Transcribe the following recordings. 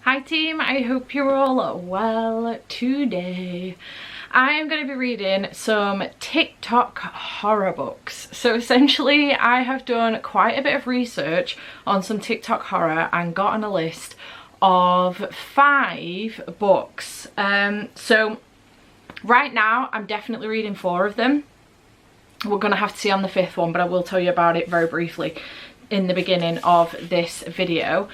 Hi team, I hope you're all well. Today I'm going to be reading some TikTok horror books. So essentially I have done quite a bit of research on some TikTok horror and gotten a list of 5 books. So right now I'm definitely reading 4 of them. We're going to have to see on the 5th one, but I will tell you about it very briefly in the beginning of this video.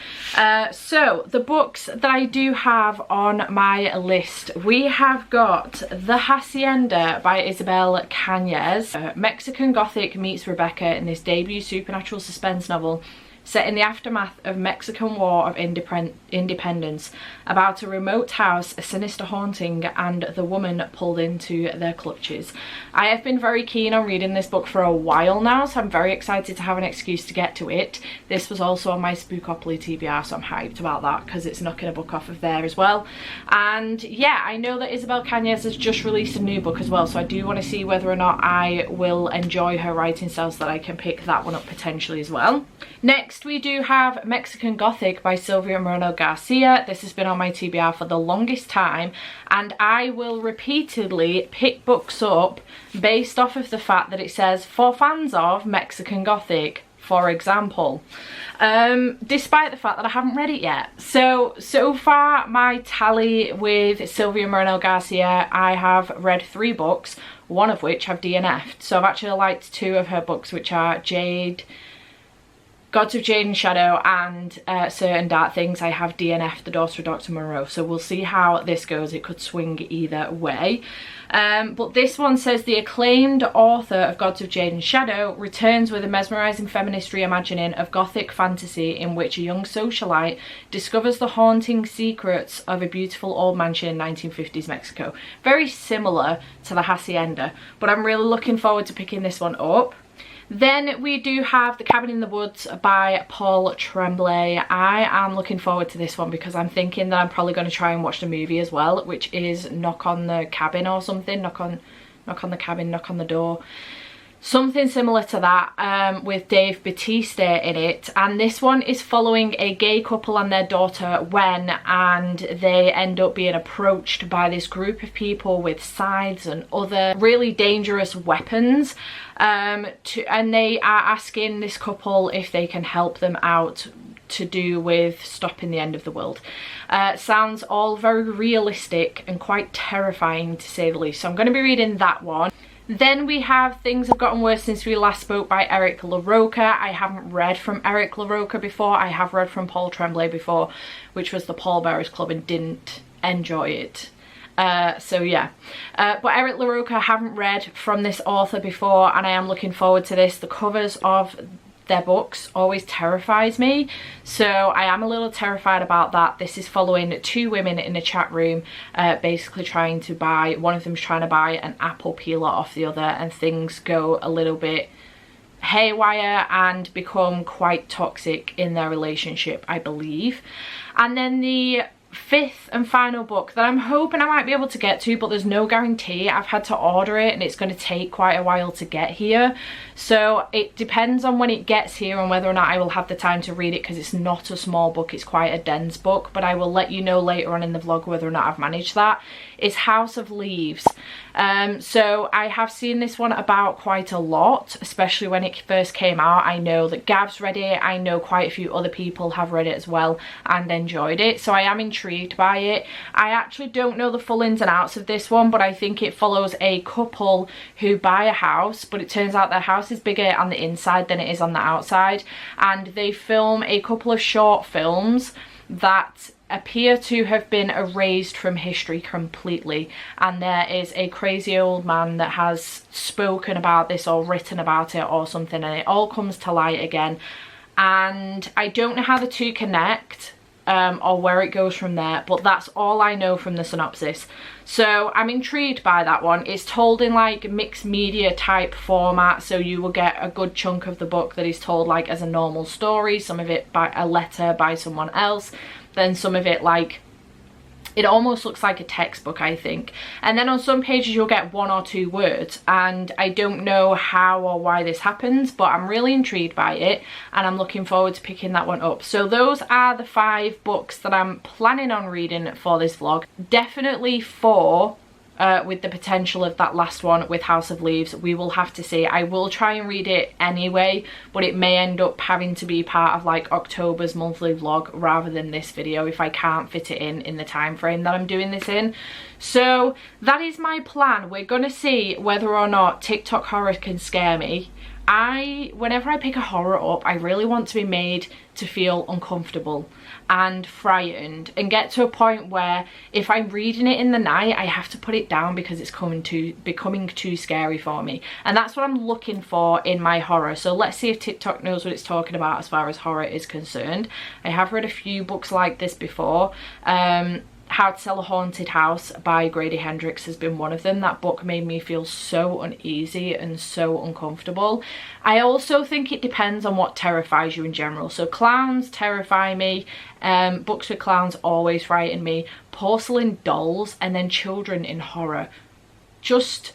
So the books that I do have on my list, we have got The Hacienda by Isabel Cañez. Mexican Gothic meets Rebecca in this debut supernatural suspense novel set in the aftermath of Mexican War of Independence, about a remote house, a sinister haunting, and the woman pulled into their clutches. I have been very keen on reading this book for a while now, so I'm very excited to have an excuse to get to it. This was also on my Spookopoly TBR, so I'm hyped about that because it's knocking a book off of there as well. And yeah, I know that Isabel Cañez has just released a new book as well, so I do want to see whether or not I will enjoy her writing style so that I can pick that one up potentially as well. Next we do have Mexican Gothic by Silvia Moreno Garcia. This has been on my TBR for the longest time, and I will repeatedly pick books up based off of the fact that it says for fans of Mexican Gothic, for example, despite the fact that I haven't read it yet. So far my tally with Silvia Moreno Garcia, I have read 3 books, one of which I've DNF'd. So I've actually liked 2 of her books, which are Gods of Jade and Shadow and Certain Dark Things. I have DNF'd The Daughter of Dr. Moreau, so we'll see how this goes. It could swing either way. But this one says the acclaimed author of Gods of Jade and Shadow returns with a mesmerising feminist reimagining of Gothic fantasy in which a young socialite discovers the haunting secrets of a beautiful old mansion in 1950s Mexico. Very similar to The Hacienda, but I'm really looking forward to picking this one up. Then we do have The Cabin in the Woods by Paul Tremblay. I am looking forward to this one because I'm thinking that I'm probably going to try and watch the movie as well, which is Knock on the Cabin or something. Knock on the Cabin, Knock on the Door. Something similar to that, with Dave Bautista in it. And this one is following a gay couple and their daughter Wen, and they end up being approached by this group of people with scythes and other really dangerous weapons, and they are asking this couple if they can help them out to do with stopping the end of the world. Sounds all very realistic and quite terrifying to say the least, so I'm going to be reading that one. Then we have Things Have Gotten Worse Since We Last Spoke by Eric LaRocca. I haven't read from Eric LaRocca before. I have read from Paul Tremblay before, which was the Paul Bearers Club, and didn't enjoy it. So yeah, but Eric LaRocca I haven't read from this author before, and I am looking forward to this. The covers of their books always terrifies me, so I am a little terrified about that. This is following 2 women in a chat room, basically trying to buy, one of them's trying to buy an apple peeler off the other, and things go a little bit haywire and become quite toxic in their relationship, I believe. And then the 5th and final book that I'm hoping I might be able to get to, but there's no guarantee. I've had to order it and it's going to take quite a while to get here, so it depends on when it gets here and whether or not I will have the time to read it, because it's not a small book, it's quite a dense book, but I will let you know later on in the vlog whether or not I've managed that. It's House of Leaves. So I have seen this one about quite a lot, especially when it first came out. I know that Gav's read it, I know quite a few other people have read it as well and enjoyed it, so I am intrigued by it. I actually don't know the full ins and outs of this one, but I think it follows a couple who buy a house, but it turns out their house is bigger on the inside than it is on the outside, and they film a couple of short films that appear to have been erased from history completely, and there is a crazy old man that has spoken about this or written about it or something, and it all comes to light again, and I don't know how the 2 connect or where it goes from there, but that's all I know from the synopsis. So I'm intrigued by that one. It's told in like mixed media type format, so you will get a good chunk of the book that is told like as a normal story, some of it by a letter by someone else, then some of it like It almost looks like a textbook, I think. And then on some pages you'll get 1 or 2 words, and I don't know how or why this happens, but I'm really intrigued by it and I'm looking forward to picking that one up. So those are the 5 books that I'm planning on reading for this vlog. Definitely 4 with the potential of that last one with House of Leaves. We will have to see. I will try and read it anyway, but it may end up having to be part of like October's monthly vlog rather than this video if I can't fit it in the time frame that I'm doing this in. So that is my plan. We're gonna see whether or not TikTok horror can scare me. Whenever I pick a horror up, I really want to be made to feel uncomfortable and frightened and get to a point where if I'm reading it in the night, I have to put it down because it's becoming too scary for me. And that's what I'm looking for in my horror. So let's see if TikTok knows what it's talking about as far as horror is concerned. I have read a few books like this before. How to Sell a Haunted House by Grady Hendrix has been one of them. That book made me feel so uneasy and so uncomfortable. I also think it depends on what terrifies you in general. So clowns terrify me, books with clowns always frighten me, porcelain dolls, and then children in horror. Just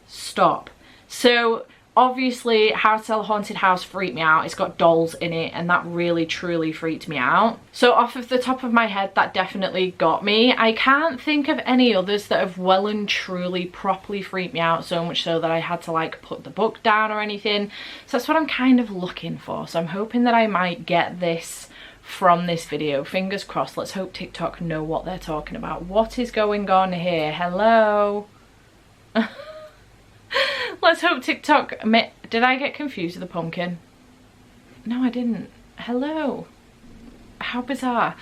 stop. So obviously How to Sell a Haunted House freaked me out. It's got dolls in it and that really truly freaked me out. So off of the top of my head, that definitely got me. I can't think of any others that have well and truly properly freaked me out, so much so that I had to like put the book down or anything. So that's what I'm kind of looking for. So I'm hoping that I might get this from this video. Fingers crossed. Let's hope TikTok know what they're talking about. What is going on here? Hello? Let's hope TikTok... Did I get confused with the pumpkin? No, I didn't. Hello. How bizarre.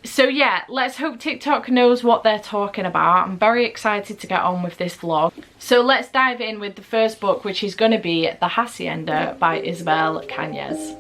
So yeah, let's hope TikTok knows what they're talking about. I'm very excited to get on with this vlog. So let's dive in with the first book, which is going to be The Hacienda by Isabel Cañas.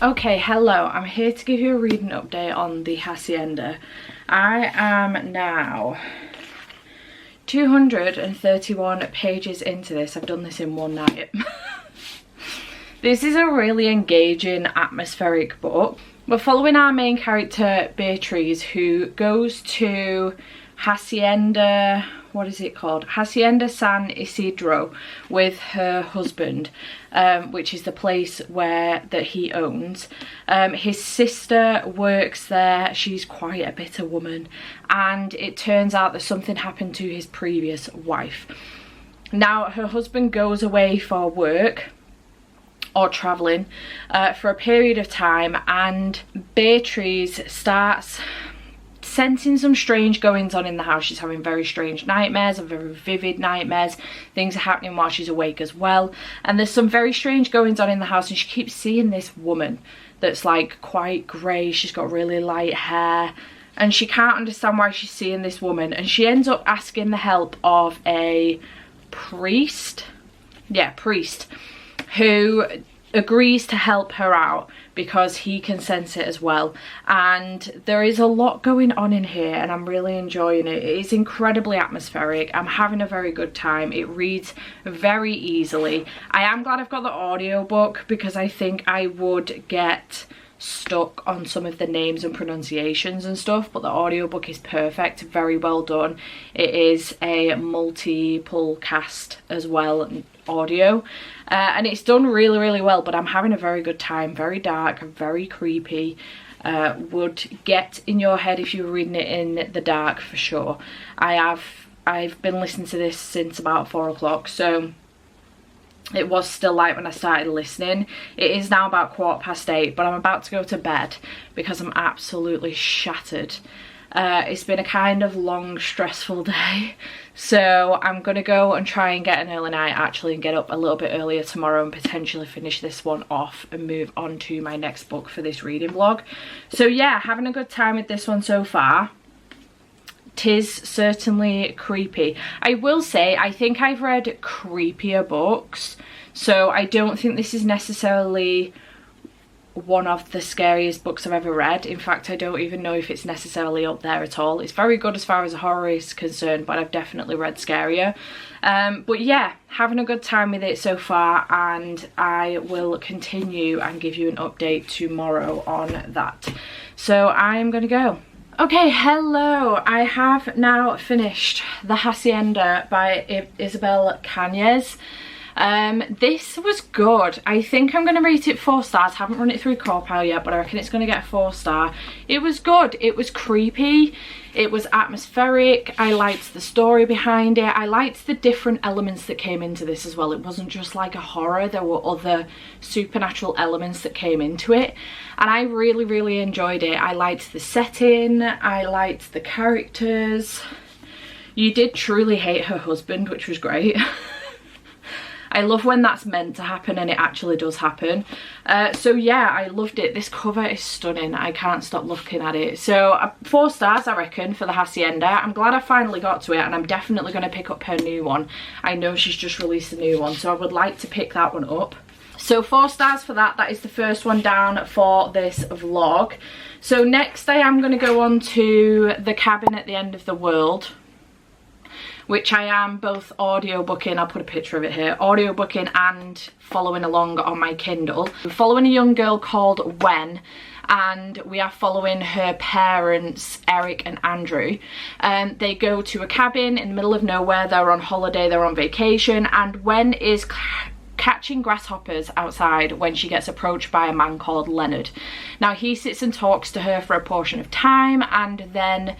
Okay, hello, I'm here to give you a reading update on The Hacienda. I am now 231 pages into this. I've done this in one night. This is a really engaging, atmospheric book. We're following our main character, Beatriz, who goes to Hacienda, what is it called? Hacienda San Isidro with her husband, which is the place that he owns. His sister works there. She's quite a bitter woman, and it turns out that something happened to his previous wife. Now her husband goes away for work or traveling for a period of time, and Beatriz starts sensing some strange goings on in the house. She's having very strange nightmares and very vivid nightmares. Things are happening while she's awake as well, and there's some very strange goings on in the house, and she keeps seeing this woman that's like quite grey. She's got really light hair and she can't understand why she's seeing this woman, and she ends up asking the help of a priest who agrees to help her out because he can sense it as well. And there is a lot going on in here and I'm really enjoying it. It is incredibly atmospheric. I'm having a very good time. It reads very easily. I am glad I've got the audiobook because I think I would get stuck on some of the names and pronunciations and stuff, but the audiobook is perfect, very well done. It is a multiple cast as well, audio, and it's done really, really well, but I'm having a very good time. Very dark, very creepy, would get in your head if you were reading it in the dark for sure. I've been listening to this since about 4 o'clock, so It was still light when I started listening. It is now about 8:15, but I'm about to go to bed because I'm absolutely shattered. It's been a kind of long, stressful day, so I'm gonna go and try and get an early night actually, and get up a little bit earlier tomorrow and potentially finish this one off and move on to my next book for this reading vlog. So yeah, having a good time with this one so far. 'Tis certainly creepy. I will say, I think I've read creepier books, so I don't think this is necessarily one of the scariest books I've ever read. In fact, I don't even know if it's necessarily up there at all. It's very good as far as horror is concerned, but I've definitely read scarier. But yeah, having a good time with it so far, and I will continue and give you an update tomorrow on that. So I'm gonna go. Okay, hello. I have now finished The Hacienda by Isabel Cañas. This was good. I think I'm going to rate it 4 stars. Haven't run it through Carosel yet, but I reckon it's going to get a 4 star. It was good. It was creepy. It was atmospheric. I liked the story behind it. I liked the different elements that came into this as well. It wasn't just like a horror. There were other supernatural elements that came into it. And I really, really enjoyed it. I liked the setting. I liked the characters. You did truly hate her husband, which was great. I love when that's meant to happen and it actually does happen. So yeah, I loved it. This cover is stunning. I can't stop looking at it. So 4 stars, I reckon, for the Hacienda. I'm glad I finally got to it, and I'm definitely going to pick up her new one. I know she's just released a new one, so I would like to pick that one up. So 4 stars for that. That is the first one down for this vlog. So next I am going to go on to The Cabin at the End of the World, which I am both audiobooking, I'll put a picture of it here, audiobooking and following along on my Kindle. We're following a young girl called Wen, and we are following her parents, Eric and Andrew. They go to a cabin in the middle of nowhere. They're on holiday, they're on vacation, and Wen is catching grasshoppers outside when she gets approached by a man called Leonard. Now he sits and talks to her for a portion of time, and then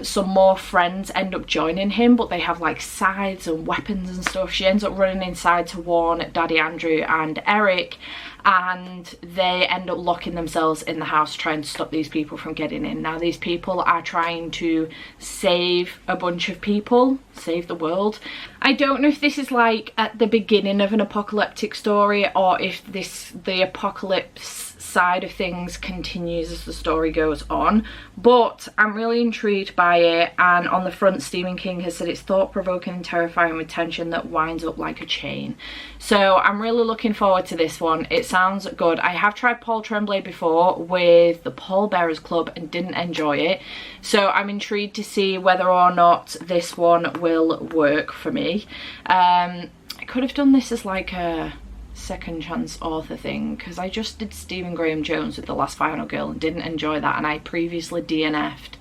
some more friends end up joining him, but they have like scythes and weapons and stuff. She ends up running inside to warn Daddy Andrew and Eric, and they end up locking themselves in the house trying to stop these people from getting in. Now these people are trying to save a bunch of people, save the world. I don't know if this is like at the beginning of an apocalyptic story, or if the apocalypse side of things continues as the story goes on, but I'm really intrigued by it. And on the front, Stephen King has said it's thought-provoking and terrifying with tension that winds up like a chain. So I'm really looking forward to this one. It sounds good. I have tried Paul Tremblay before with the Pall Bearers Club and didn't enjoy it, so I'm intrigued to see whether or not this one will work for me. I could have done this as like a second chance author thing, because I just did Stephen Graham Jones with The Last Final Girl and didn't enjoy that, and I previously DNF'd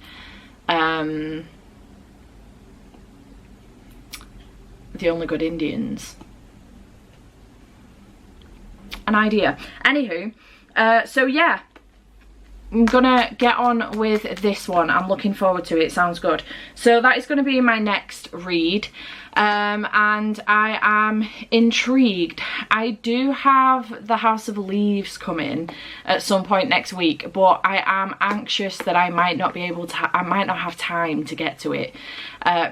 The Only Good Indians. An idea. Anywho, so yeah, I'm gonna get on with this one. I'm looking forward to it. It sounds good. So that is going to be my next read, and I am intrigued. I do have The House of Leaves coming at some point next week, but I am anxious that I might not be able to, I might not have time to get to it,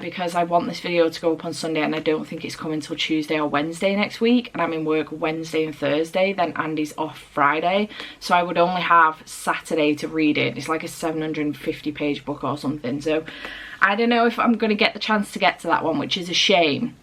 because I want this video to go up on Sunday, and I don't think it's coming till Tuesday or Wednesday next week, and I'm in work Wednesday and Thursday, then Andy's off Friday, so I would only have Saturday to read it. It's like a 750 page book or something, so I don't know if I'm going to get the chance to get to that one, which is a shame,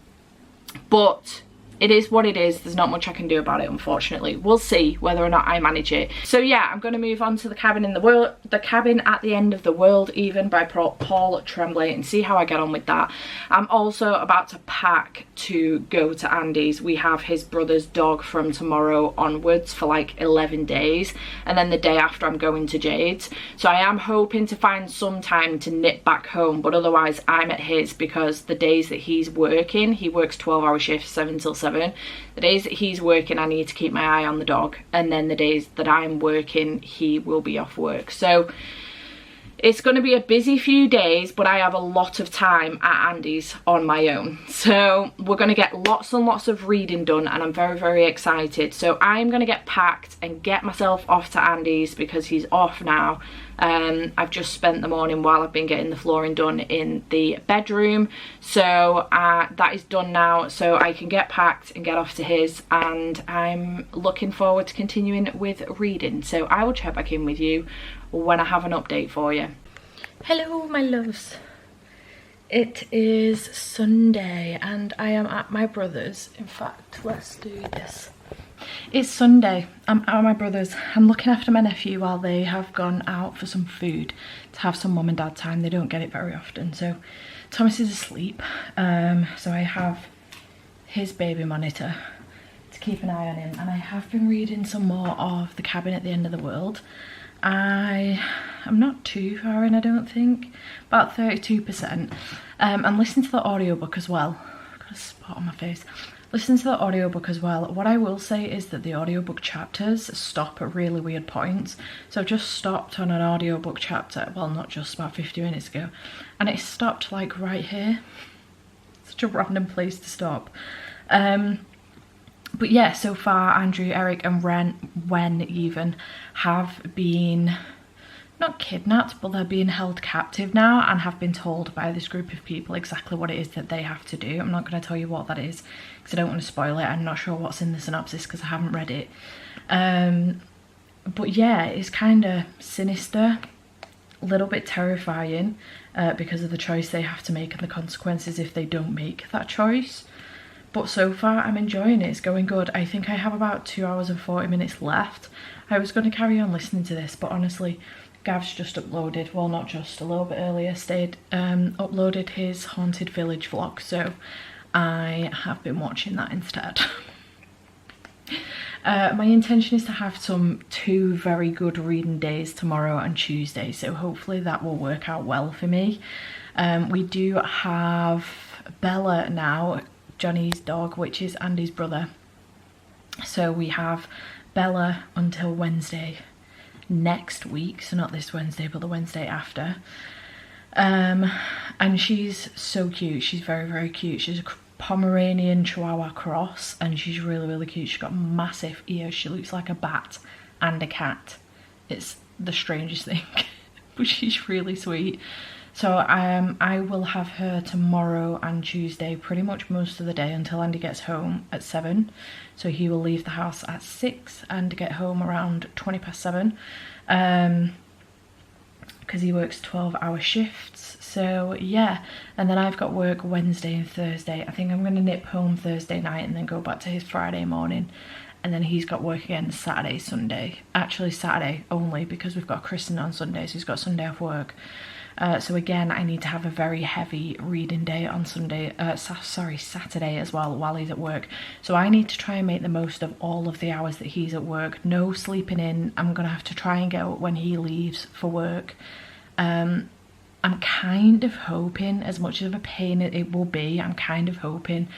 but it is what it is. There's not much I can do about it, unfortunately. We'll see whether or not I manage it. So yeah, I'm going to move on to The Cabin in the World, The Cabin at the End of the World, even by Paul Tremblay, and see how I get on with that. I'm also about to pack to go to Andy's. We have his brother's dog from tomorrow onwards for like 11 days, and then the day after I'm going to Jade's. So I am hoping to find some time to nip back home, but otherwise I'm at his, because the days that he's working, he works 12-hour shifts, 7 till 7. The days that he's working, I need to keep my eye on the dog, and then the days that I'm working, he will be off work. So It's going to be a busy few days, but I have a lot of time at Andy's on my own. So we're going to get lots and lots of reading done, and I'm very, very excited. So I'm going to get packed and get myself off to Andy's because he's off now. I've just spent the morning while I've been getting the flooring done in the bedroom. So that is done now, so I can get packed and get off to his, and I'm looking forward to continuing with reading. So I will check back in with you when I have an update for you. Hello my loves. It is Sunday and I am at my brother's. In fact, let's do this. It's Sunday. I'm at my brother's. I'm looking after my nephew while they have gone out for some food to have some mum and dad time. They don't get it very often. So Thomas is asleep. So I have his baby monitor to keep an eye on him, and I have been reading some more of The Cabin at the End of the World. I'm not too far in, I don't think, about 32%. I'm listening to the audiobook as well. I've got a spot on my face. Listen to the audiobook as well. What I will say is that the audiobook chapters stop at really weird points. So I've just stopped on an audiobook chapter, well, not just, about 50 minutes ago, and it stopped like right here. Such a random place to stop. But yeah, so far Andrew, Eric and Wen even have been not kidnapped, but they're being held captive now and have been told by this group of people exactly what it is that they have to do. I'm not going to tell you what that is because I don't want to spoil it. I'm not sure what's in the synopsis because I haven't read it. But yeah, it's kind of sinister, a little bit terrifying because of the choice they have to make and the consequences if they don't make that choice. But so far I'm enjoying it. It's going good. I think I have about 2 hours and 40 minutes left. I was going to carry on listening to this, but honestly Gav's just uploaded, well not just, a little bit earlier, uploaded his Haunted Village vlog, so I have been watching that instead. My intention is to have two very good reading days tomorrow and Tuesday, so hopefully that will work out well for me. We do have Bella now, Johnny's dog, which is Andy's brother. So we have Bella until Wednesday next week, so not this Wednesday but the Wednesday after. And she's so cute. She's very, very cute. She's a Pomeranian Chihuahua cross and she's really, really cute. She's got massive ears. She looks like a bat and a cat. It's the strangest thing. But she's really sweet. So I will have her tomorrow and Tuesday, pretty much most of the day until Andy gets home at 7. So he will leave the house at 6 and get home around 7:20. Because he works 12-hour shifts. So yeah, and then I've got work Wednesday and Thursday. I think I'm going to nip home Thursday night and then go back to his Friday morning. And then he's got work again Saturday, Sunday. Actually Saturday only because we've got christening on Sunday, so he's got Sunday off work. So again, I need to have a very heavy reading day on Saturday as well while he's at work. So I need to try and make the most of all of the hours that he's at work. No sleeping in. I'm going to have to try and get up when he leaves for work. I'm kind of hoping, as much of a pain it will be, I'm kind of hoping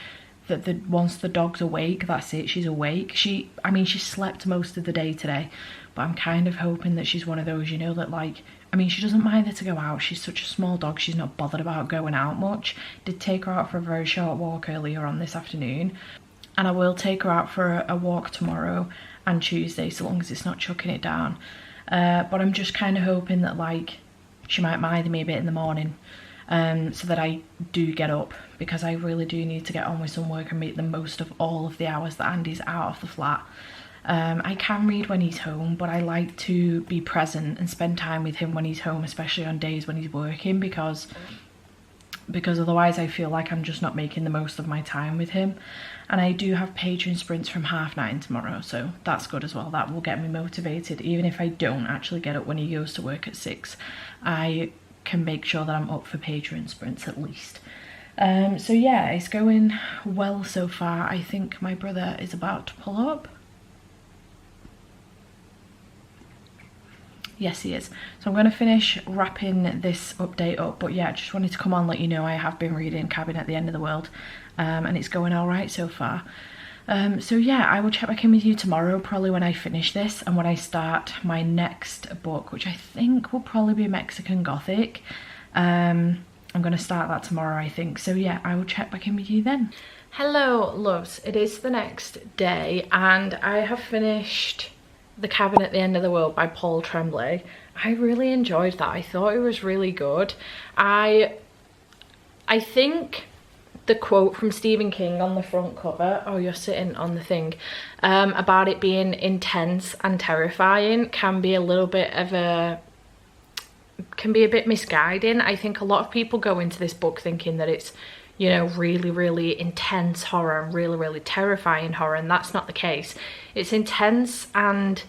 that once the dog's awake, that's it, she's awake. She slept most of the day today, but I'm kind of hoping that she's one of those, you know, that like, I mean, she doesn't mind her to go out. She's such a small dog. She's not bothered about going out much. Did take her out for a very short walk earlier on this afternoon. And I will take her out for a walk tomorrow and Tuesday, so long as it's not chucking it down. But I'm just kind of hoping that, like, she might mind me a bit in the morning so that I do get up, because I really do need to get on with some work and make the most of all of the hours that Andy's out of the flat. I can read when he's home, but I like to be present and spend time with him when he's home, especially on days when he's working, because otherwise I feel like I'm just not making the most of my time with him. And I do have patron sprints from 9:30 tomorrow, so that's good as well. That will get me motivated. Even if I don't actually get up when he goes to work at 6, I can make sure that I'm up for patron sprints at least. So yeah, it's going well so far. I think my brother is about to pull up. Yes, he is. So I'm going to finish wrapping this update up, but yeah, just wanted to come on, let you know I have been reading Cabin at the End of the World, and it's going all right so far. So yeah, I will check back in with you tomorrow, probably when I finish this and when I start my next book, which I think will probably be Mexican Gothic. I'm going to start that tomorrow, I think. So yeah, I will check back in with you then. Hello, loves. It is the next day and I have finished The Cabin at the End of the World by Paul Tremblay. I really enjoyed that. I thought it was really good. I think the quote from Stephen King on the front cover, oh, you're sitting on the thing, about it being intense and terrifying can be a bit misguiding. I think a lot of people go into this book thinking that it's, you know, really, really intense horror and really, really terrifying horror, and that's not the case. It's intense and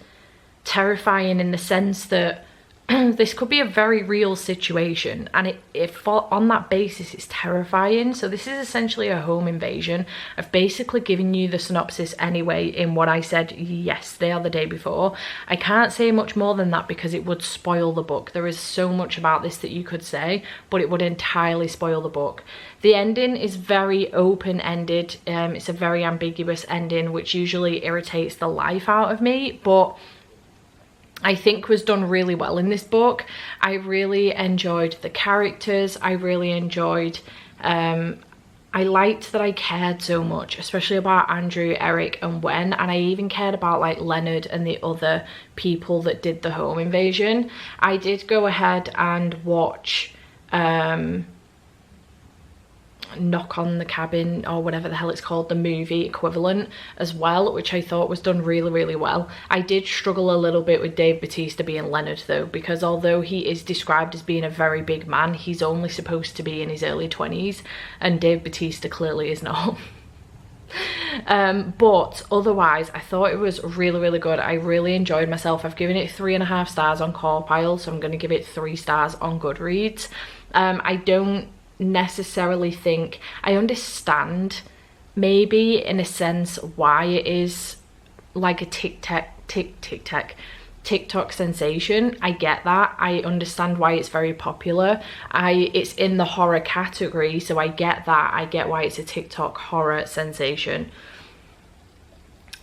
terrifying in the sense that this could be a very real situation, and if on that basis it's terrifying. So this is essentially a home invasion. I've basically given you the synopsis anyway in what I said yesterday or the day before. I can't say much more than that because it would spoil the book. There is so much about this that you could say, but it would entirely spoil the book. The ending is very open-ended. It's a very ambiguous ending, which usually irritates the life out of me, but I think was done really well in this book. I really enjoyed the characters. I really enjoyed, I liked that I cared so much, especially about Andrew, Eric and Wen, and I even cared about like Leonard and the other people that did the home invasion. I did go ahead and watch Knock on the Cabin, or whatever the hell it's called, the movie equivalent as well, which I thought was done really, really well. I did struggle a little bit with Dave Bautista being Leonard though, because although he is described as being a very big man, he's only supposed to be in his early 20s, and Dave Bautista clearly is not. But otherwise I thought it was really, really good. I really enjoyed myself. I've given it 3.5 stars on Carosel, so I'm going to give it 3 stars on Goodreads. I don't necessarily think I understand maybe in a sense why it is like a TikTok sensation. I get that. I understand why it's very popular. It's in the horror category, so I get that. I get why it's a TikTok horror sensation.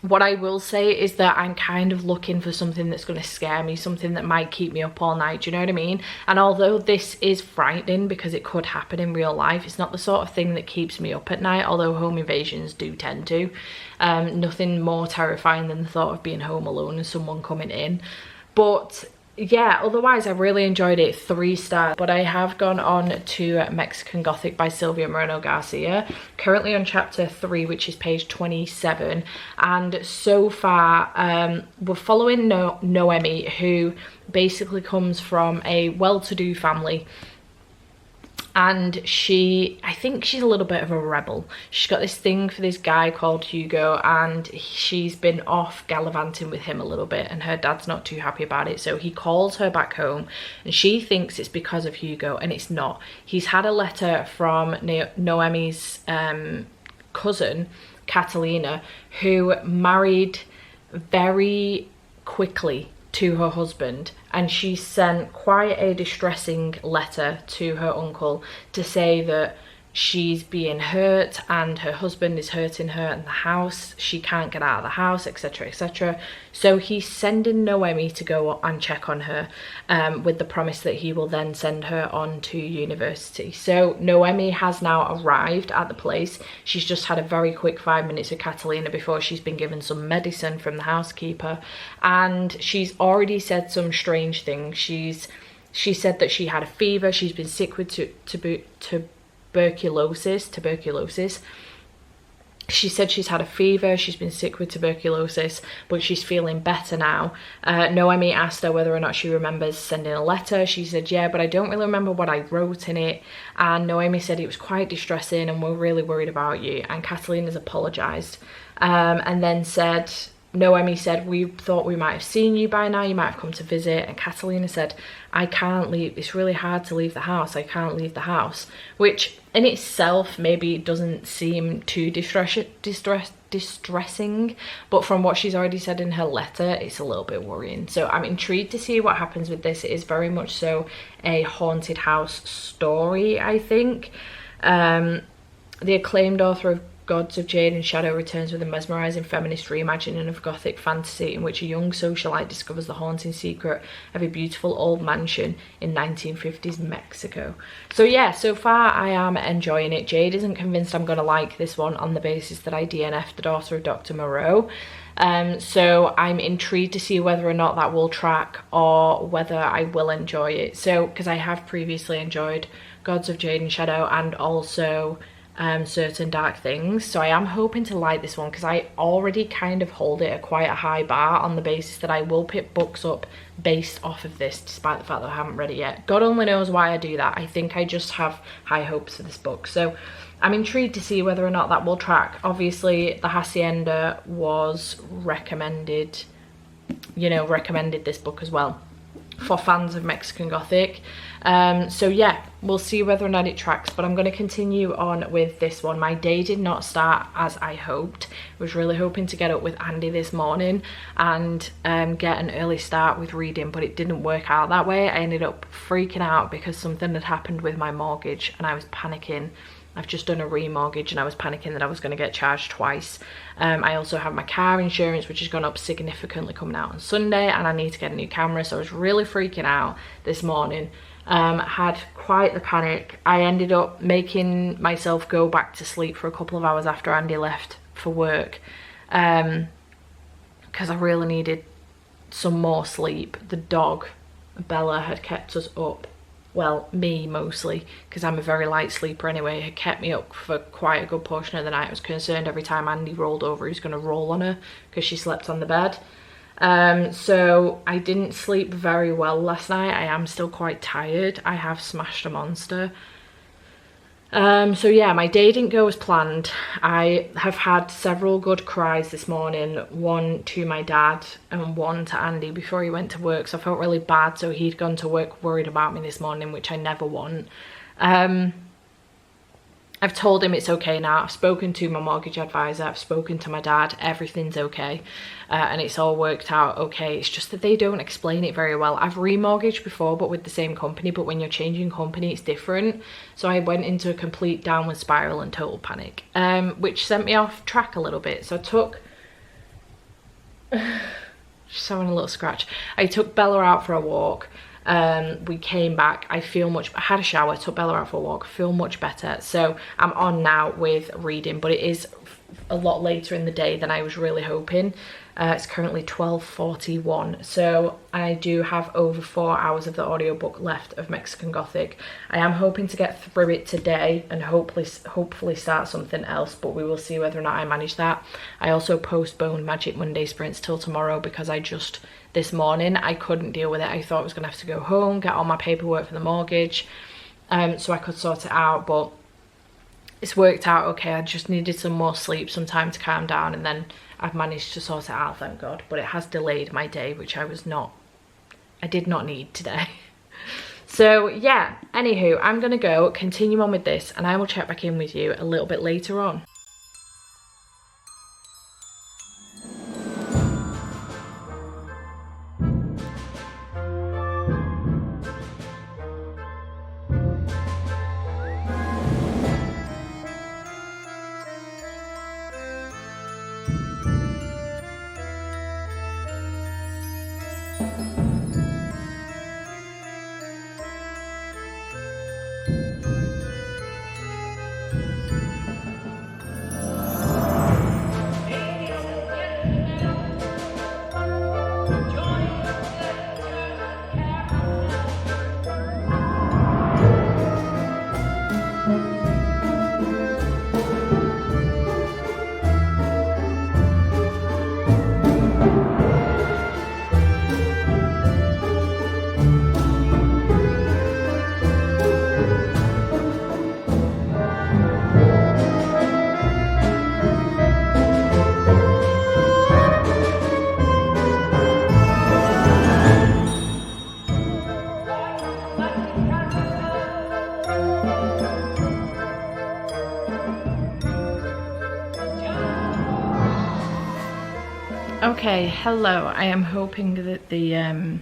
What I will say is that I'm kind of looking for something that's going to scare me, something that might keep me up all night, do you know what I mean? And although this is frightening because it could happen in real life, it's not the sort of thing that keeps me up at night, although home invasions do tend to. Nothing more terrifying than the thought of being home alone and someone coming in. But yeah, otherwise I really enjoyed it. 3 stars. But I have gone on to Mexican Gothic by Silvia Moreno Garcia, currently on chapter 3, which is page 27, and so far we're following Noemi, who basically comes from a well-to-do family, and I think she's a little bit of a rebel. She's got this thing for this guy called Hugo, and she's been off gallivanting with him a little bit, and her dad's not too happy about it, so he calls her back home and she thinks it's because of Hugo, and it's not. He's had a letter from Noemi's cousin Catalina, who married very quickly to her husband, and she sent quite a distressing letter to her uncle to say that she's being hurt and her husband is hurting her in the house, she can't get out of the house, etc, etc. So he's sending Noemi to go and check on her, with the promise that he will then send her on to university. So Noemi has now arrived at the place. She's just had a very quick 5 minutes with Catalina before she's been given some medicine from the housekeeper, and she's already said some strange things. She said that she had a fever, she's been sick with tuberculosis. She said she's had a fever, she's been sick with tuberculosis, but she's feeling better now. Noemi asked her whether or not she remembers sending a letter. She said, yeah, but I don't really remember what I wrote in it. And Noemi said it was quite distressing and we're really worried about you. And Catalina's apologised, and then said, Noemi said, we thought we might have seen you by now, you might have come to visit. And Catalina said, I can't leave, it's really hard to leave the house, I can't leave the house. Which in itself maybe doesn't seem too distressing, but from what she's already said in her letter, it's a little bit worrying. So I'm intrigued to see what happens with this. It is very much so a haunted house story, I think. The acclaimed author of Gods of Jade and Shadow returns with a mesmerising feminist reimagining of Gothic fantasy in which a young socialite discovers the haunting secret of a beautiful old mansion in 1950s Mexico. So yeah, so far I am enjoying it. Jade isn't convinced I'm going to like this one on the basis that I DNF'd the daughter of Dr. Moreau. So I'm intrigued to see whether or not that will track or whether I will enjoy it. So, because I have previously enjoyed Gods of Jade and Shadow and also Certain Dark Things, so I am hoping to like this one because I already kind of hold it at quite a high bar on the basis that I will pick books up based off of this, despite the fact that I haven't read it yet. God only knows why I do that. I think I just have high hopes for this book, so I'm intrigued to see whether or not that will track. Obviously the Hacienda was recommended, you know, recommended this book as well for fans of Mexican Gothic. So yeah, we'll see whether or not it tracks, but I'm going to continue on with this one. My day did not start as I hoped. I was really hoping to get up with Andy this morning and get an early start with reading, but it didn't work out that way. I ended up freaking out because something had happened with my mortgage and I was panicking. I've just done a remortgage and I was panicking that I was going to get charged twice. I also have my car insurance, which has gone up significantly coming out on Sunday, and I need to get a new camera, so I was really freaking out this morning. Had quite the panic. I ended up making myself go back to sleep for a couple of hours after Andy left for work because I really needed some more sleep. The dog, Bella, had kept us up. Well, me mostly, because I'm a very light sleeper anyway. Had kept me up for quite a good portion of the night. I was concerned every time Andy rolled over he was going to roll on her because she slept on the bed. So I didn't sleep very well last night. I am still quite tired. I have smashed a monster. So yeah, my day didn't go as planned. I have had several good cries this morning, one to my dad and one to Andy before he went to work, so I felt really bad. So he'd gone to work worried about me this morning, which I never want. I've told him it's okay now. I've spoken to my mortgage advisor, I've spoken to my dad, everything's okay, and it's all worked out okay. It's just that they don't explain it very well. I've remortgaged before, but with the same company, but when you're changing company, it's different. So I went into a complete downward spiral and total panic, which sent me off track a little bit. So I took, just having a little scratch. I took Bella out for a walk. We came back, I had a shower, took Bella out for a walk, feel much better. So I'm on now with reading, but it is a lot later in the day than I was really hoping. It's currently 12:41, so I do have over 4 hours of the audiobook left of Mexican Gothic. I am hoping to get through it today and hopefully start something else, but we will see whether or not I manage that. I also postponed Magic Monday sprints till tomorrow because this morning I couldn't deal with it. I thought I was going to have to go home, get all my paperwork for the mortgage, so I could sort it out, but it's worked out okay. I just needed some more sleep, some time to calm down, and then I've managed to sort it out, thank God. But it has delayed my day, which I did not need today. So yeah, anywho, I'm gonna go continue on with this and I will check back in with you a little bit later on. Okay, hello. I am hoping that the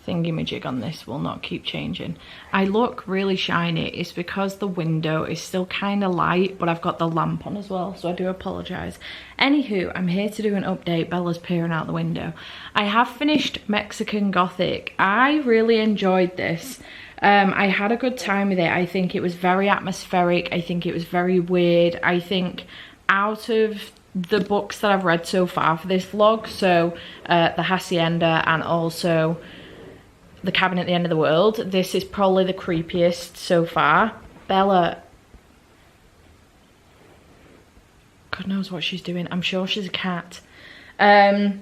thingy-majig on this will not keep changing. I look really shiny. It's because the window is still kind of light, but I've got the lamp on as well, so I do apologise. Anywho, I'm here to do an update. Bella's peering out the window. I have finished Mexican Gothic. I really enjoyed this. I had a good time with it. I think it was very atmospheric. I think it was very weird. I think out of the books that I've read so far for this vlog, so the Hacienda and also The Cabin at the End of the World, this is probably the creepiest so far. Bella, God knows what she's doing. I'm sure she's a cat. I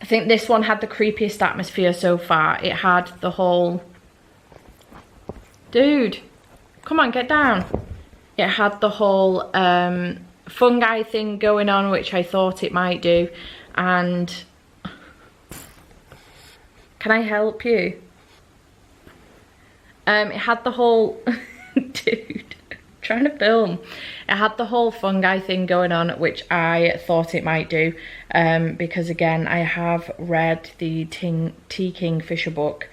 think this one had the creepiest atmosphere so far. It had the whole, dude, come on, get down. It had the whole fungi thing going on, which I thought it might do. And can I help you? It had the whole dude, I'm trying to film. It had the whole fungi thing going on, which I thought it might do, because again, I have read the T. Kingfisher book.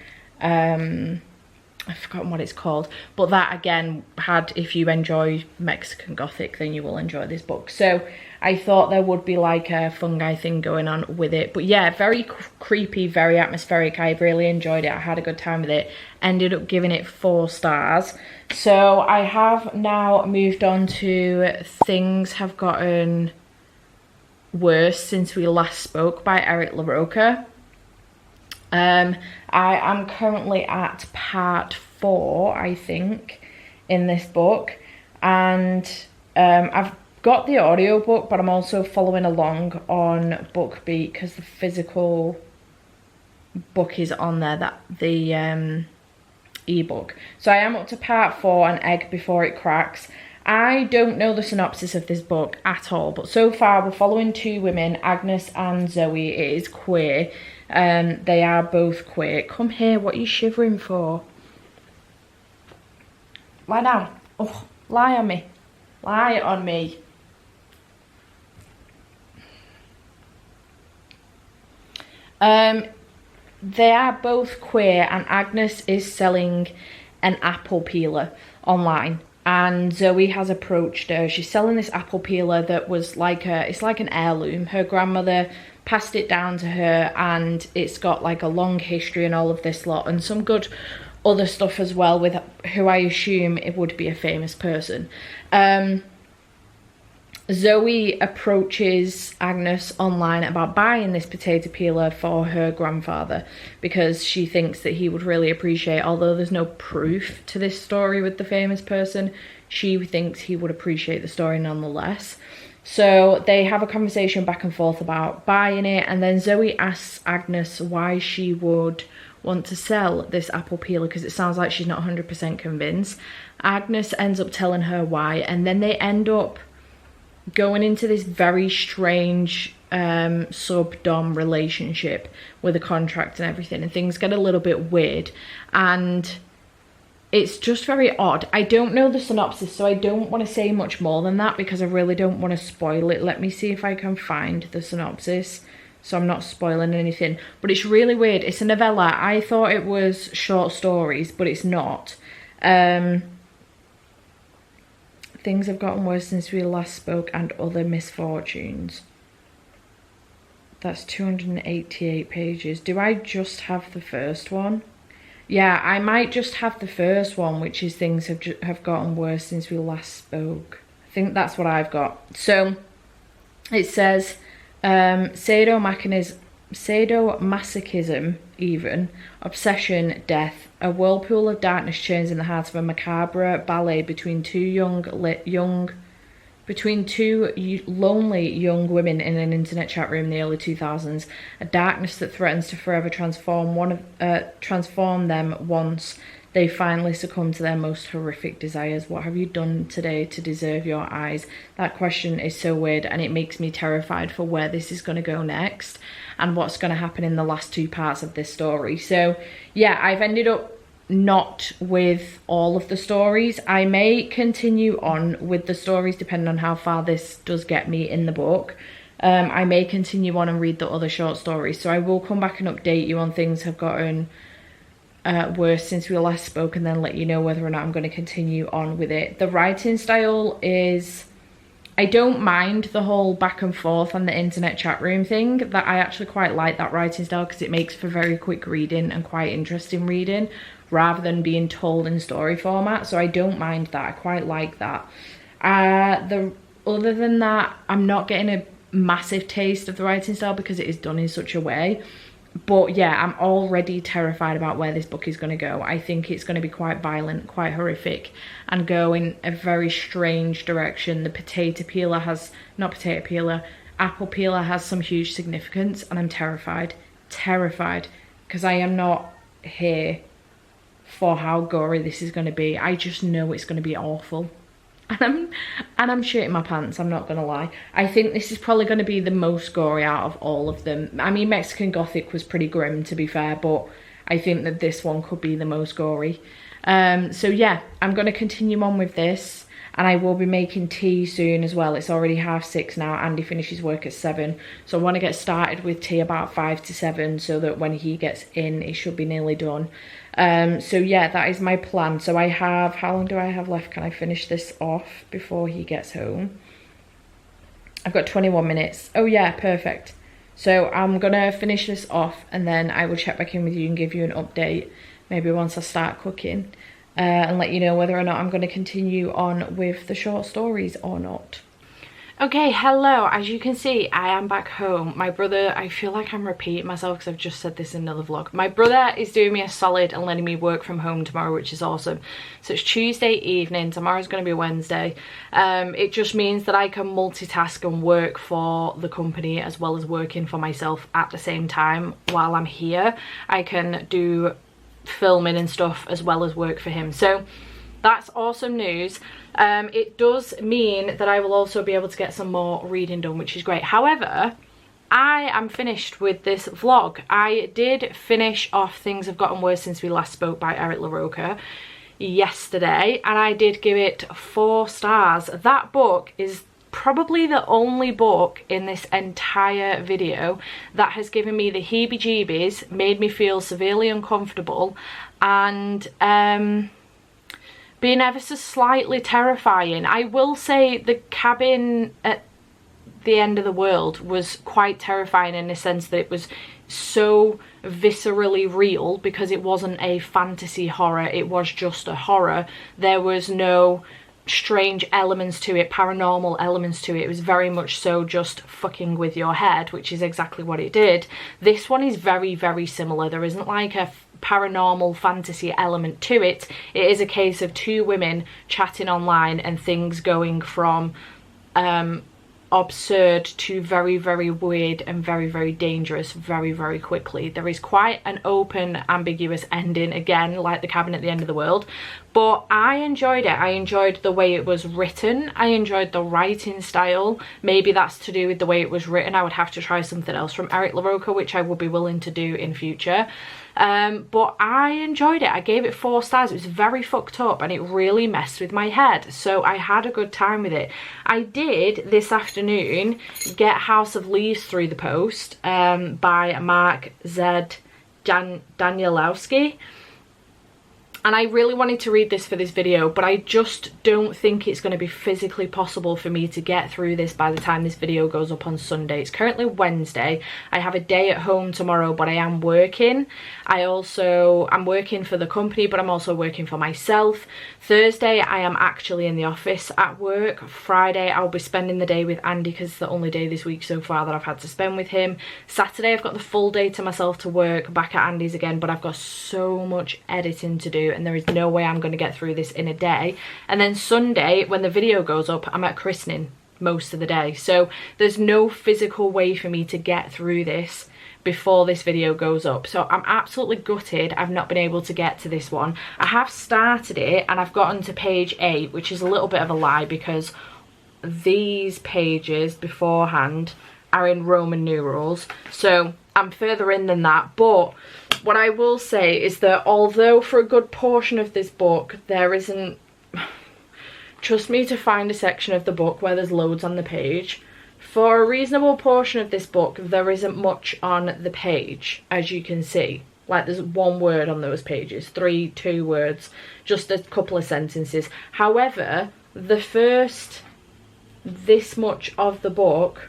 I've forgotten what it's called, but that again had, if you enjoy Mexican Gothic, then you will enjoy this book. So I thought there would be like a fungi thing going on with it. But yeah, very creepy, very atmospheric. I really enjoyed it. I had a good time with it. Ended up giving it 4 stars. So I have now moved on to Things Have Gotten Worse Since We Last Spoke by Eric LaRocca. I am currently at part 4, I think, in this book, and I've got the audiobook, but I'm also following along on BookBeat because the physical book is on there, that the ebook. So I am up to part 4, An Egg Before It Cracks. I don't know the synopsis of this book at all, but so far we're following 2 women, Agnes and Zoe. It is queer. They are both queer. Come here, what are you shivering for? Lie down. Oh, lie on me. Lie on me. They are both queer, and Agnes is selling an apple peeler online. And Zoe has approached her. She's selling this apple peeler that was like it's like an heirloom. Her grandmother passed it down to her, and it's got like a long history and all of this lot, and some good other stuff as well, with who I assume it would be a famous person. Zoe approaches Agnes online about buying this potato peeler for her grandfather because she thinks that he would really appreciate, although there's no proof to this story with the famous person, she thinks he would appreciate the story nonetheless. So they have a conversation back and forth about buying it, and then Zoe asks Agnes why she would want to sell this apple peeler because it sounds like she's not 100% convinced. Agnes ends up telling her why, and then they end up going into this very strange sub-dom relationship with a contract and everything, and things get a little bit weird, and it's just very odd. I don't know the synopsis, so I don't want to say much more than that because I really don't want to spoil it. Let me see if I can find the synopsis so I'm not spoiling anything, but it's really weird. It's a novella. I thought it was short stories, but it's not. Things Have Gotten Worse Since We Last Spoke and Other Misfortunes. That's 288 pages. Do I just have the first one? Yeah, I might just have the first one, which is Things Have Gotten Worse Since We Last Spoke. I think that's what I've got. So it says sadomasochism, even obsession, death. A whirlpool of darkness churns in the heart of a macabre ballet between two lonely young women in an internet chat room in the early 2000s. A darkness that threatens to forever transform them once they finally succumb to their most horrific desires. What have you done today to deserve your eyes? That question is so weird, and it makes me terrified for where this is going to go next and what's going to happen in the last 2 parts of this story. So yeah, I've ended up not with all of the stories. I may continue on with the stories depending on how far this does get me in the book. I may continue on and read the other short stories, so I will come back and update you on Things Have Gotten worse since we last spoke, and then let you know whether or not I'm going to continue on with it. The writing style is, I don't mind the whole back and forth on the internet chat room thing. That I actually quite like that writing style because it makes for very quick reading and quite interesting reading rather than being told in story format. So I don't mind that. I quite like that. Other than that, I'm not getting a massive taste of the writing style because it is done in such a way. But yeah, I'm already terrified about where this book is going to go. I think it's going to be quite violent, quite horrific, and go in a very strange direction. The apple peeler has some huge significance, and I'm terrified, because I am not here for how gory this is going to be. I just know it's going to be awful. And I'm shitting my pants, I'm not gonna lie. I think this is probably gonna be the most gory out of all of them. I mean, Mexican Gothic was pretty grim, to be fair, but I think that this one could be the most gory. So yeah, I'm gonna continue on with this, and I will be making tea soon as well. It's already 6:30 now. Andy finishes work at 7, so I want to get started with tea about 5 to 7 so that when he gets in it should be nearly done. So yeah, that is my plan. So I have, how long do I have left? Can I finish this off before he gets home? I've got 21 minutes. Oh yeah, perfect. So I'm gonna finish this off, and then I will check back in with you and give you an update maybe once I start cooking, and let you know whether or not I'm going to continue on with the short stories or not. Okay, hello. As you can see, I am back home. My brother, I feel like I'm repeating myself because I've just said this in another vlog. My brother is doing me a solid and letting me work from home tomorrow, which is awesome. So it's Tuesday evening, tomorrow's going to be Wednesday. It just means that I can multitask and work for the company as well as working for myself at the same time. While I'm here, I can do filming and stuff as well as work for him. So that's awesome news. It does mean that I will also be able to get some more reading done, which is great. However, I am finished with this vlog. I did finish off Things Have Gotten Worse Since We Last Spoke by Eric LaRocca yesterday, and I did give it 4 stars. That book is probably the only book in this entire video that has given me the heebie-jeebies, made me feel severely uncomfortable, and being ever so slightly terrifying. I will say the cabin at the end of the world was quite terrifying in the sense that it was so viscerally real, because it wasn't a fantasy horror, it was just a horror. There was no strange elements to it, paranormal elements to it. It was very much so just fucking with your head, which is exactly what it did. This one is very, very similar. There isn't like a paranormal fantasy element to it. It is a case of 2 women chatting online and things going from absurd to very, very weird and very, very dangerous very, very quickly. There is quite an open, ambiguous ending, again, like The Cabin at the End of the World, but I enjoyed it. I enjoyed the way it was written. I enjoyed the writing style. Maybe that's to do with the way it was written. I would have to try something else from Eric LaRocca, which I would be willing to do in future. But I enjoyed it. I gave it 4 stars. It was very fucked up and it really messed with my head, so I had a good time with it. I did this afternoon get House of Leaves through the post by Mark Z. Danielowski. And I really wanted to read this for this video, but I just don't think it's going to be physically possible for me to get through this by the time this video goes up on Sunday. It's currently Wednesday. I have a day at home tomorrow, but I am working. I'm working for the company, but I'm also working for myself. Thursday, I am actually in the office at work. Friday, I'll be spending the day with Andy because it's the only day this week so far that I've had to spend with him. Saturday, I've got the full day to myself to work, back at Andy's again, but I've got so much editing to do, and there is no way I'm going to get through this in a day. And then Sunday, when the video goes up, I'm at christening most of the day, so there's no physical way for me to get through this before this video goes up. So I'm absolutely gutted I've not been able to get to this one. I have started it and I've gotten to page 8, which is a little bit of a lie because these pages beforehand are in Roman numerals, so I'm further in than that. But what I will say is that although for a good portion of this book there isn't, trust me to find a section of the book where there's loads on the page, for a reasonable portion of this book there isn't much on the page, as you can see. Like there's one word on those pages, two words, just a couple of sentences. However, the first this much of the book,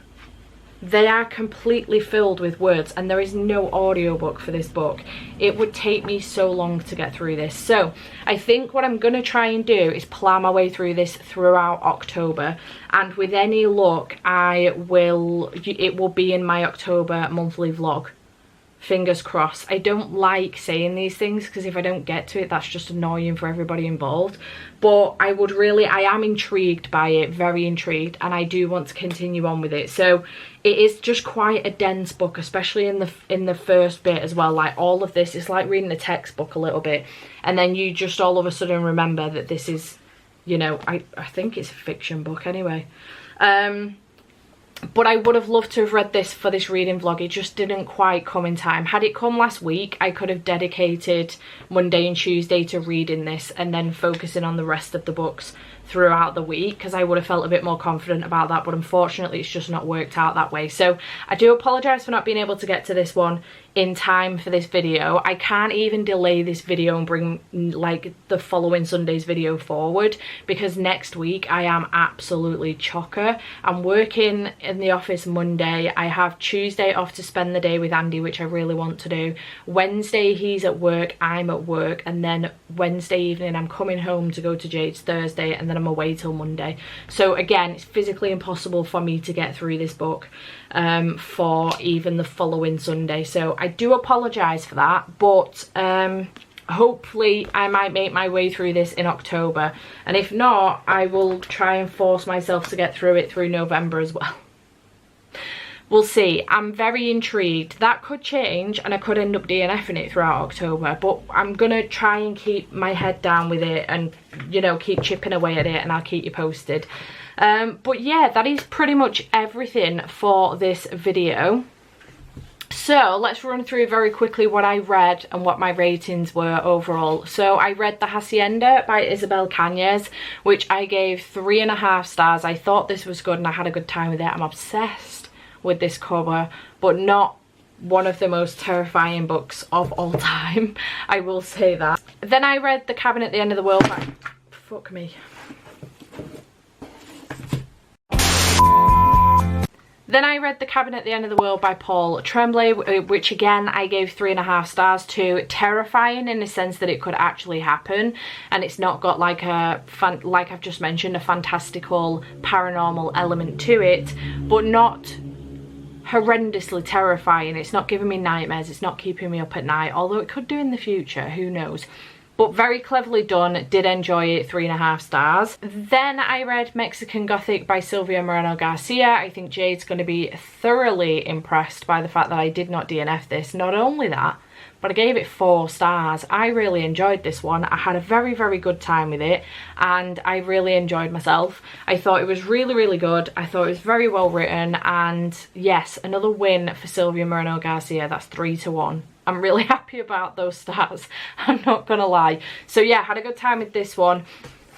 they are completely filled with words, and there is no audiobook for this book. It would take me so long to get through this. So I think what I'm going to try and do is plan my way through this throughout October, and with any luck it will be in my October monthly vlog. Fingers crossed. I don't like saying these things because if I don't get to it, that's just annoying for everybody involved. But I am intrigued by it, very intrigued, and I do want to continue on with it. So it is just quite a dense book, especially in the first bit as well. Like all of this is like reading a textbook a little bit, and then you just all of a sudden remember that this is, you know, I think it's a fiction book anyway. But I would have loved to have read this for this reading vlog. It just didn't quite come in time. Had it come last week, I could have dedicated Monday and Tuesday to reading this and then focusing on the rest of the books throughout the week, because I would have felt a bit more confident about that. But unfortunately, it's just not worked out that way. So I do apologise for not being able to get to this one in time for this video. I can't even delay this video and bring like the following Sunday's video forward, because next week I am absolutely chocker. I'm working in the office Monday. I have Tuesday off to spend the day with Andy, which I really want to do. Wednesday he's at work, I'm at work, and then Wednesday evening I'm coming home to go to Jade's Thursday, and then I'm away till Monday. So again, it's physically impossible for me to get through this book for even the following Sunday. So I do apologise for that, but hopefully I might make my way through this in October, and if not, I will try and force myself to get through it through November as well. We'll see. I'm very intrigued. That could change and I could end up DNFing it throughout October, but I'm gonna try and keep my head down with it and, you know, keep chipping away at it, and I'll keep you posted. But yeah, that is pretty much everything for this video. So let's run through very quickly what I read and what my ratings were overall. So I read The Hacienda by Isabel Cañas, which I gave 3.5 stars. I thought this was good and I had a good time with it. I'm obsessed with this cover, but not one of the most terrifying books of all time. I will say that. Then I read The Cabin at the End of the World by... Fuck me. Then I read The Cabin at the End of the World by Paul Tremblay, which again I gave 3.5 stars to. Terrifying in the sense that it could actually happen, and it's not got like like I've just mentioned, a fantastical paranormal element to it, but not horrendously terrifying. It's not giving me nightmares, it's not keeping me up at night, although it could do in the future, who knows. But very cleverly done, did enjoy it, 3.5 stars. Then I read Mexican Gothic by Silvia Moreno Garcia. I think Jade's going to be thoroughly impressed by the fact that I did not DNF this. Not only that, but I gave it 4 stars. I really enjoyed this one. I had a very, very good time with it, and I really enjoyed myself. I thought it was really, really good. I thought it was very well written, and yes, another win for Silvia Moreno Garcia. That's 3-1. I'm really happy about those stars, I'm not gonna lie. So yeah, had a good time with this one.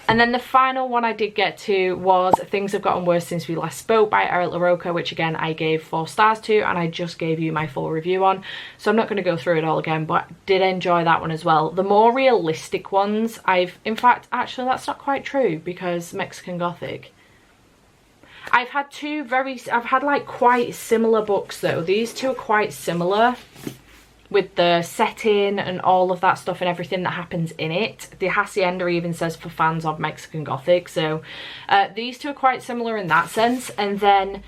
And then the final one I did get to was Things Have Gotten Worse Since We Last Spoke by Eric LaRocca, which again I gave 4 stars to, and I just gave you my full review on, so I'm not going to go through it all again, but did enjoy that one as well. The more realistic ones in fact, actually that's not quite true, because Mexican Gothic, I've had like quite similar books though. These two are quite similar with the setting and all of that stuff and everything that happens in it. The Hacienda even says for fans of Mexican Gothic, so these two are quite similar in that sense. And then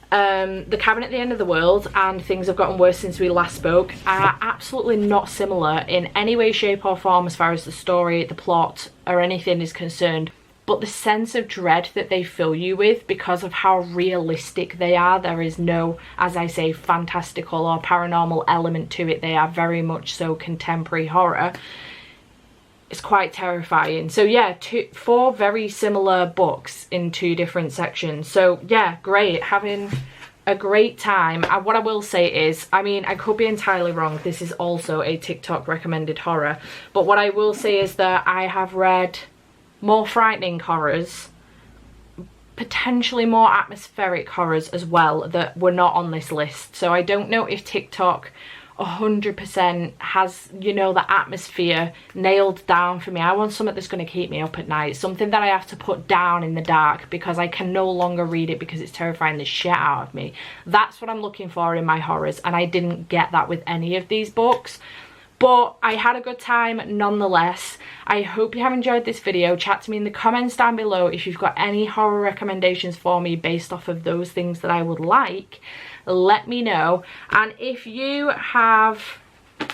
The Cabin at the End of the World and Things Have Gotten Worse Since We Last Spoke are absolutely not similar in any way, shape or form as far as the story, the plot or anything is concerned. But the sense of dread that they fill you with because of how realistic they are, there is no, as I say, fantastical or paranormal element to it. They are very much so contemporary horror. It's quite terrifying. So yeah, 4 very similar books in 2 different sections. So yeah, great. Having a great time. And what I will say is, I mean, I could be entirely wrong. This is also a TikTok recommended horror. But what I will say is that I have read more frightening horrors, potentially more atmospheric horrors as well, that were not on this list. So I don't know if TikTok 100% has, you know, the atmosphere nailed down for me. I want something that's going to keep me up at night, something that I have to put down in the dark because I can no longer read it because it's terrifying the shit out of me. That's what I'm looking for in my horrors, and I didn't get that with any of these books. But I had a good time nonetheless. I hope you have enjoyed this video. Chat to me in the comments down below if you've got any horror recommendations for me based off of those things that I would like. Let me know. And if you have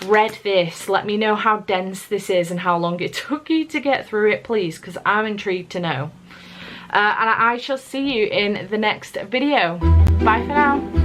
read this, let me know how dense this is and how long it took you to get through it, please, because I'm intrigued to know. And I shall see you in the next video. Bye for now.